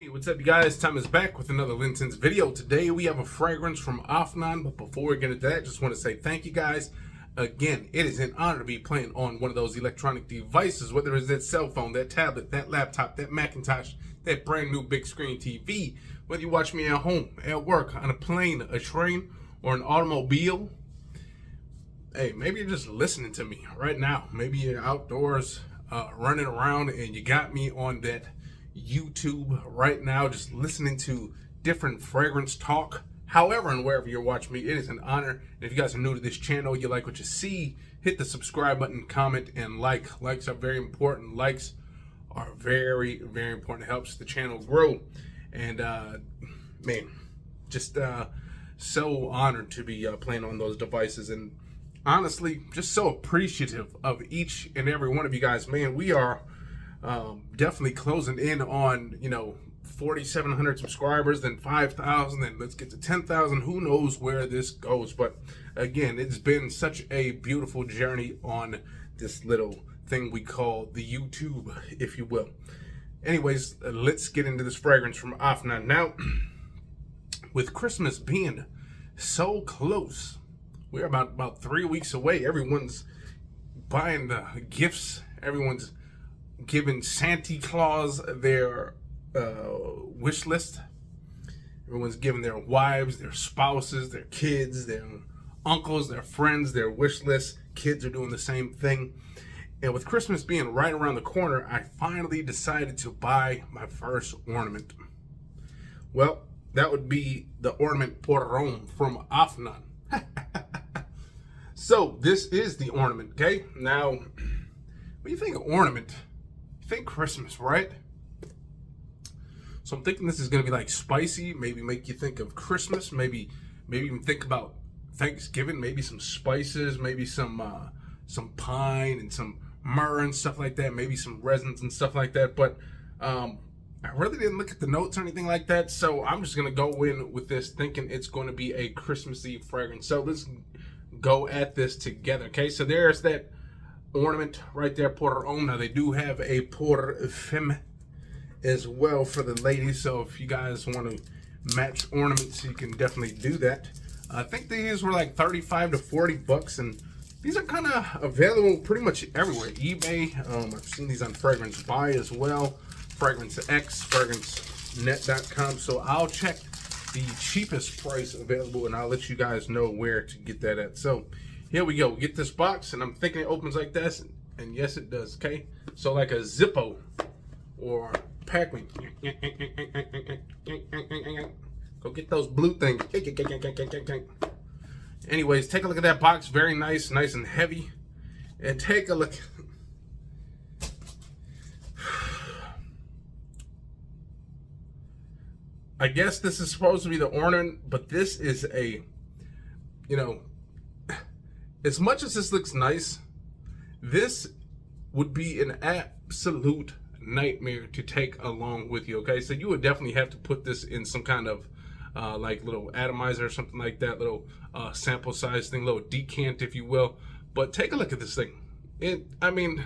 Hey, what's up, you guys? Tom is back with another LinScents video. Today we have a fragrance from Afnan, but before we get into that, just want to say thank you guys. Again, it is an honor to be playing on one of those electronic devices, whether it's that cell phone, that tablet, that laptop, that Macintosh, that brand new big screen TV, whether you watch me at home, at work, on a plane, a train, or an automobile. Hey, maybe you're just listening to me right now. Maybe you're outdoors running around and you got me on that YouTube right now, just listening to different fragrance talk. However and wherever you're watching me, it is an honor. And if you guys are new to this channel, you like what you see, hit the subscribe button, comment, and like. Likes are very important. Likes are very, very important. It helps the channel grow. And man, just so honored to be playing on those devices, and honestly, just so appreciative of each and every one of you guys. Man, we are definitely closing in on 4,700 subscribers, then 5,000, then let's get to 10,000. Who knows where this goes? But again, it's been such a beautiful journey on this little thing we call the YouTube, if you will. Anyways, let's get into this fragrance from Afnan. Now, with Christmas being so close, we're about 3 weeks away. Everyone's buying the gifts. Everyone's giving Santa Claus their wish list. Everyone's giving their wives, their spouses, their kids, their uncles, their friends, their wish list. Kids are doing the same thing. And with Christmas being right around the corner, I finally decided to buy my first ornament. Well, that would be the ornament pour Homme from Afnan. So this is the ornament, okay? Now, when you think of ornament, you think Christmas, right? So I'm thinking this is gonna be like spicy, maybe make you think of Christmas, maybe even think about Thanksgiving, maybe some spices, maybe some pine and some myrrh and stuff like that, maybe some resins and stuff like that. But I really didn't look at the notes or anything like that, so I'm just gonna go in with this thinking it's going to be a Christmassy fragrance. So let's go at this together, okay? So there's that ornament right there, pour Homme. Now they do have a pour femme as well for the ladies, so if you guys want to match ornaments, you can definitely do that. I think these were like 35 to 40 bucks, and these are kind of available pretty much everywhere. eBay, I've seen these on Fragrance Buy as well, Fragrance X, FragranceNet.com. So I'll check the cheapest price available, and I'll let you guys know where to get that at. So here we go. Get this box, and I'm thinking it opens like this, and yes, it does. Okay, so like a Zippo or Pac-Man. Go get those blue things. Anyways, take a look at that box. Very nice, nice and heavy. And take a look. I guess this is supposed to be the ornament, but this is a, as much as this looks nice, this would be an absolute nightmare to take along with you, okay? So you would definitely have to put this in some kind of like little atomizer or something like that, little sample size thing, little decant, if you will. But take a look at this thing. I mean,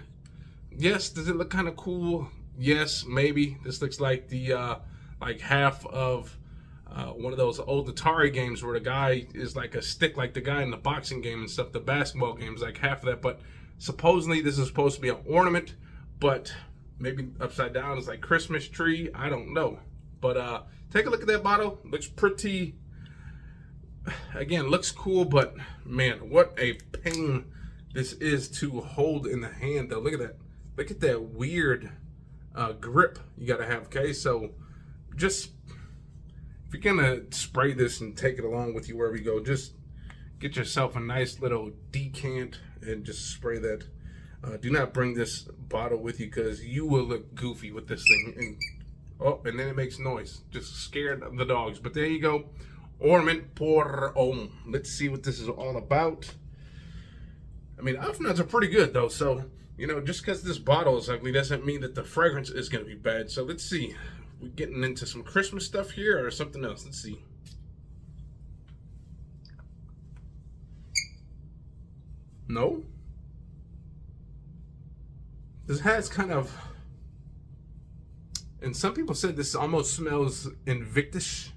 yes, does it look kind of cool? Yes, maybe. This looks like the like half of one of those old Atari games where the guy is like a stick, like the guy in the boxing game and stuff. The basketball game is like half of that. But supposedly this is supposed to be an ornament, but maybe upside down is like Christmas tree. I don't know. But take a look at that bottle. Looks pretty, again, looks cool, but man, what a pain this is to hold in the hand though. Look at that. Look at that weird grip you gotta have, okay? So just, if you're gonna spray this and take it along with you wherever you go, just get yourself a nice little decant and just spray that. Do not bring this bottle with you because you will look goofy with this thing. And then it makes noise. Just scared of the dogs. But there you go. Ornament pour Homme. Let's see what this is all about. I mean, Afnans are pretty good though. So, just because this bottle is ugly doesn't mean that the fragrance is going to be bad. So let's see. We're getting into some Christmas stuff here or something else. Let's see. No? This has kind of And some people said this almost smells Invictus-ish.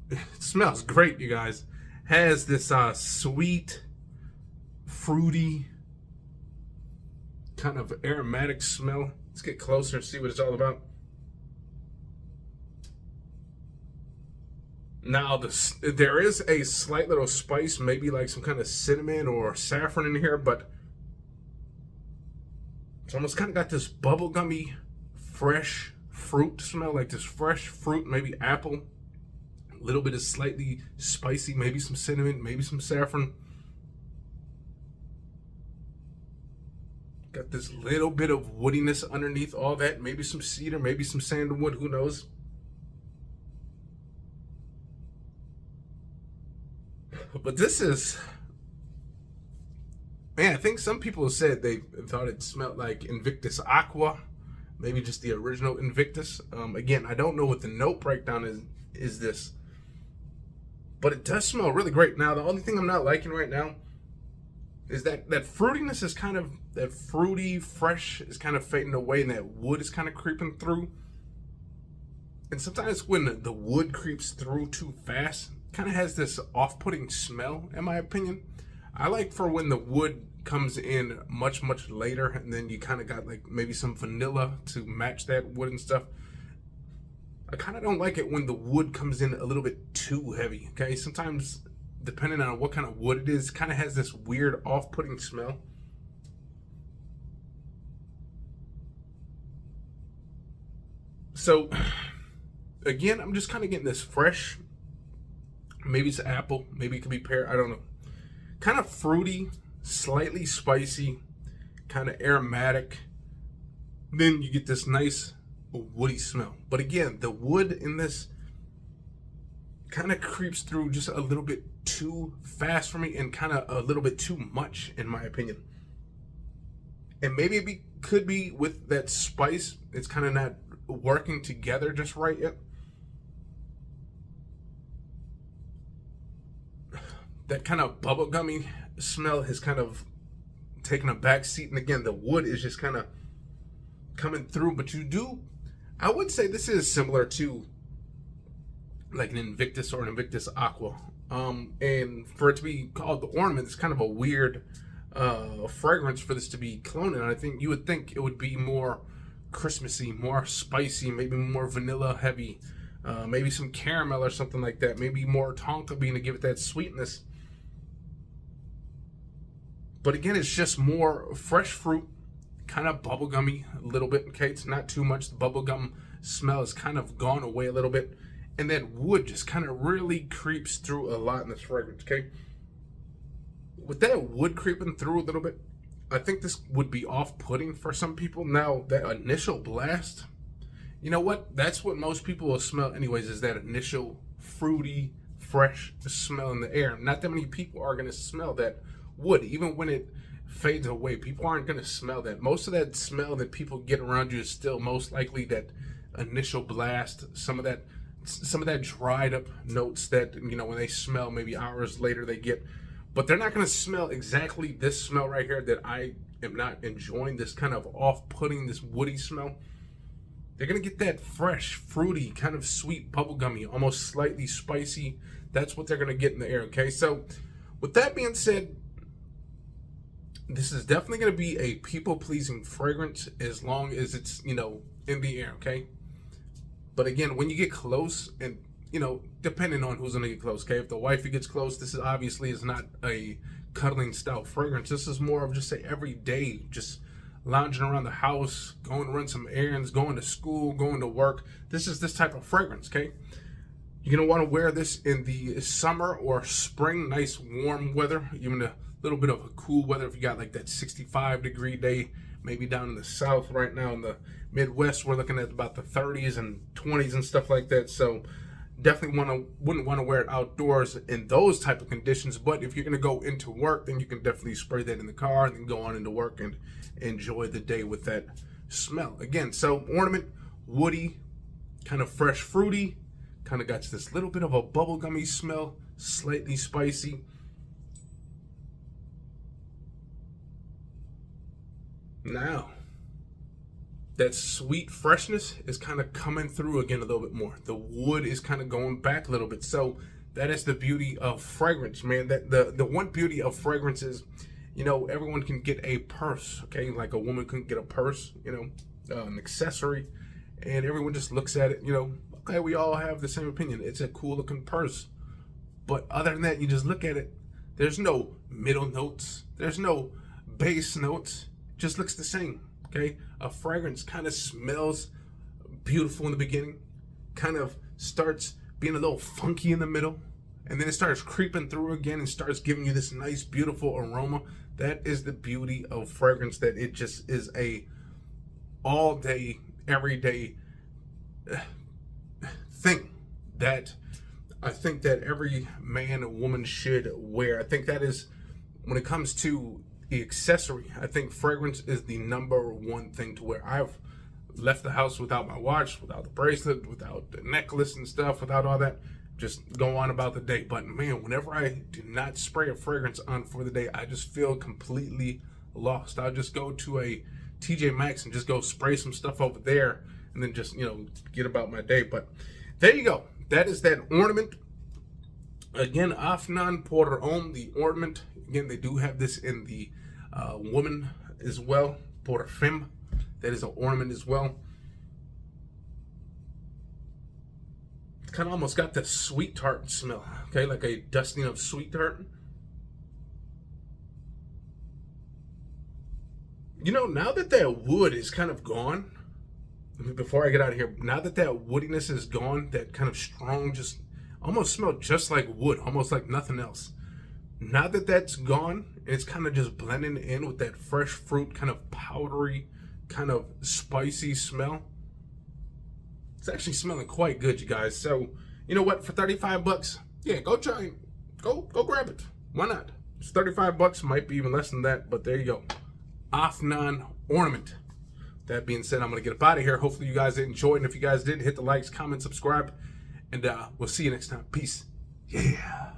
It smells great, you guys. Has this sweet, fruity, kind of aromatic smell. Let's get closer and see what it's all about. Now, there is a slight little spice, maybe like some kind of cinnamon or saffron in here, but it's almost kind of got this bubblegummy, fresh fruit smell, like this fresh fruit, maybe apple, a little bit of slightly spicy, maybe some cinnamon, maybe some saffron. Got this little bit of woodiness underneath all that, maybe some cedar, maybe some sandalwood, who knows? But this is, man, I think some people said they thought it smelled like Invictus Aqua, maybe just the original Invictus. Again, I don't know what the note breakdown is this, but it does smell really great. Now, the only thing I'm not liking right now is that fruitiness is kind of, that fruity, fresh is kind of fading away, and that wood is kind of creeping through. And sometimes when the wood creeps through too fast, kind of has this off-putting smell, in my opinion. I like for when the wood comes in much later, and then you kind of got like maybe some vanilla to match that wood and stuff. I kind of don't like it when the wood comes in a little bit too heavy. Okay, sometimes depending on what kind of wood it is, kind of has this weird off-putting smell. So again, I'm just kind of getting this fresh, maybe it's apple, maybe it could be pear, I don't know. Kind of fruity, slightly spicy, kind of aromatic. Then you get this nice woody smell. But again, the wood in this kind of creeps through just a little bit too fast for me, and kind of a little bit too much, in my opinion. And maybe it could be with that spice, it's kind of not working together just right yet. That kind of bubblegummy smell has kind of taken a back seat, and again, the wood is just kind of coming through. But I would say this is similar to like an Invictus or an Invictus Aqua. And for it to be called the Ornament, it's kind of a weird fragrance for this to be cloning. I think you would think it would be more Christmassy, more spicy, maybe more vanilla heavy, maybe some caramel or something like that, maybe more tonka bean to give it that sweetness. But again, it's just more fresh fruit, kind of bubblegummy a little bit. Okay, it's not too much. The bubblegum smell has kind of gone away a little bit. And that wood just kind of really creeps through a lot in this fragrance, okay? With that wood creeping through a little bit, I think this would be off-putting for some people. Now, that initial blast, you know what? That's what most people will smell anyways, is that initial fruity, fresh smell in the air. Not that many people are going to smell that wood. Even when it fades away, people aren't going to smell that. Most of that smell that people get around you is still most likely that initial blast, some of that dried up notes that, you know, when they smell maybe hours later they get. But they're not going to smell exactly this smell right here that I am not enjoying, this kind of off-putting, this woody smell. They're going to get that fresh, fruity, kind of sweet, bubblegummy, almost slightly spicy. That's what they're going to get in the air, okay? So with that being said, this is definitely going to be a people-pleasing fragrance as long as it's, you know, in the air, okay? But again, when you get close, and, you know, depending on who's going to get close, okay? If the wifey gets close, this is obviously is not a cuddling style fragrance. This is more of just a everyday, just lounging around the house, going to run some errands, going to school, going to work. This is this type of fragrance, okay? You're going to want to wear this in the summer or spring, nice warm weather, even a little bit of a cool weather. If you got like that 65-degree day, maybe down in the south right now in the Midwest, we're looking at about the 30s and 20s and stuff like that. So definitely wouldn't want to wear it outdoors in those type of conditions. But if you're going to go into work, then you can definitely spray that in the car and then go on into work and enjoy the day with that smell. Again, so Ornament, woody, kind of fresh fruity, kind of got this little bit of a bubblegummy smell, slightly spicy. Now, that sweet freshness is kind of coming through again a little bit more. The wood is kind of going back a little bit. So that is the beauty of fragrance, man. That the one beauty of fragrance is, you know, everyone can get a purse, okay? Like a woman can get a purse, you know, an accessory, and everyone just looks at it, you know, okay, we all have the same opinion. It's a cool looking purse. But other than that, you just look at it, there's no middle notes, there's no base notes, it just looks the same, okay? A fragrance kind of smells beautiful in the beginning, kind of starts being a little funky in the middle, and then it starts creeping through again and starts giving you this nice, beautiful aroma. That is the beauty of fragrance, that it just is a all day, every day thing that I think that every man and woman should wear. I think that is, when it comes to the accessory, I think fragrance is the number one thing to wear. I've left the house without my watch, without the bracelet, without the necklace and stuff, without all that. Just go on about the day. But man, whenever I do not spray a fragrance on for the day, I just feel completely lost. I'll just go to a TJ Maxx and just go spray some stuff over there and then just, you know, get about my day. But there you go. That is that ornament. Again, Afnan por Homme, the ornament. Again, they do have this in the woman as well, por Femme. That is an ornament as well. It's kind of almost got the sweet tart smell, okay, like a dusting of sweet tart. You know, now that that wood is kind of gone, before I get out of here, now that that woodiness is gone, that kind of strong, just almost smelled just like wood, almost like nothing else. Now that that's gone, it's kind of just blending in with that fresh fruit, kind of powdery, kind of spicy smell. It's actually smelling quite good, you guys. So, you know what? For 35 bucks, yeah, go try it. Go grab it. Why not? It's 35 bucks, might be even less than that, but there you go. Afnan Ornament. That being said, I'm going to get up out of here. Hopefully you guys enjoyed, and if you guys did, hit the likes, comment, subscribe, and we'll see you next time. Peace. Yeah.